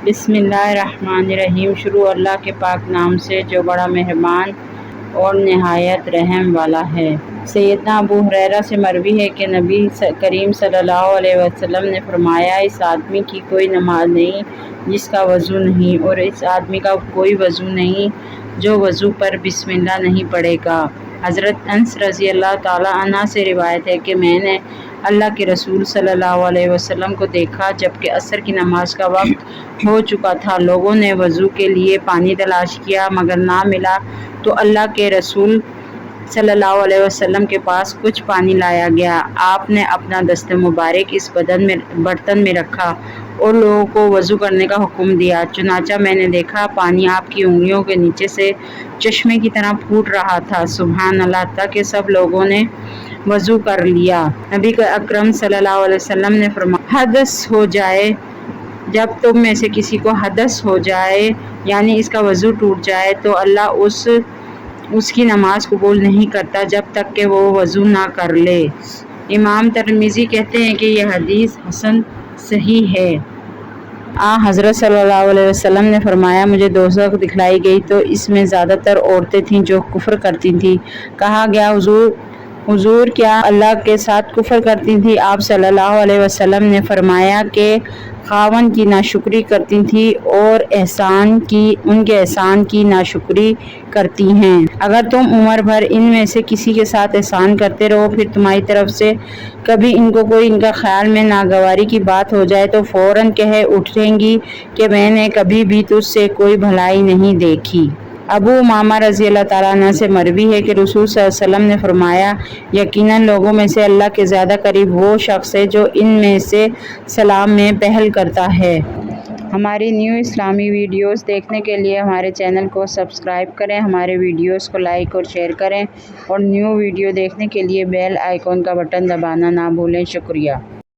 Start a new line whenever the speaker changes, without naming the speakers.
بسم اللہ الرحمن الرحیم۔ شروع اللہ کے پاک نام سے جو بڑا مہربان اور نہایت رحم والا ہے۔ سیدنا ابو ہریرہ سے مروی ہے کہ نبی کریم صلی اللہ علیہ وسلم نے فرمایا، اس آدمی کی کوئی نماز نہیں جس کا وضو نہیں، اور اس آدمی کا کوئی وضو نہیں جو وضو پر بسم اللہ نہیں پڑھے گا۔ حضرت انس رضی اللہ تعالیٰ عنہ سے روایت ہے کہ میں نے اللہ کے رسول صلی اللہ علیہ وسلم کو دیکھا جبکہ عصر کی نماز کا وقت ہو چکا تھا۔ لوگوں نے وضو کے لیے پانی تلاش کیا مگر نہ ملا تو اللہ کے رسول صلی اللہ علیہ وسلم کے پاس کچھ پانی لایا گیا۔ آپ نے اپنا دست مبارک اس برتن میں رکھا اور لوگوں کو وضو کرنے کا حکم دیا۔ چنانچہ میں نے دیکھا پانی آپ کی انگلیوں کے نیچے سے چشمے کی طرح پھوٹ رہا تھا۔ سبحان اللہ! تک کہ سب لوگوں نے وضو کر لیا۔ نبی اکرم صلی اللہ علیہ وسلم نے فرمایا، حدث ہو جائے، جب تم میں سے کسی کو حدث ہو جائے یعنی اس کا وضو ٹوٹ جائے تو اللہ اس کی نماز قبول نہیں کرتا جب تک کہ وہ وضو نہ کر لے۔ امام ترمذی کہتے ہیں کہ یہ حدیث حسن صحیح ہے۔ حضرت صلی اللہ علیہ وسلم نے فرمایا، مجھے دوزخ دکھلائی گئی تو اس میں زیادہ تر عورتیں تھیں جو کفر کرتی تھیں۔ کہا گیا، حضور کیا اللہ کے ساتھ کفر کرتی تھیں؟ آپ صلی اللہ علیہ وسلم نے فرمایا کہ خاوند کی ناشکری کرتی تھیں اور ان کے احسان کی ناشکری کرتی ہیں۔ اگر تم عمر بھر ان میں سے کسی کے ساتھ احسان کرتے رہو پھر تمہاری طرف سے کبھی ان کو کوئی ان کا خیال میں ناگواری کی بات ہو جائے تو فوراً کہہ اٹھیں گی کہ میں نے کبھی بھی تجھ سے کوئی بھلائی نہیں دیکھی۔ ابو امامہ رضی اللہ تعالیٰ عنہ سے مروی ہے کہ رسول صلی اللہ علیہ وسلم نے فرمایا، یقیناً لوگوں میں سے اللہ کے زیادہ قریب وہ شخص ہے جو ان میں سے سلام میں پہل کرتا ہے۔ ہماری نیو اسلامی ویڈیوز دیکھنے کے لیے ہمارے چینل کو سبسکرائب کریں، ہمارے ویڈیوز کو لائک اور شیئر کریں اور نیو ویڈیو دیکھنے کے لیے بیل آئیکن کا بٹن دبانا نہ بھولیں۔ شکریہ۔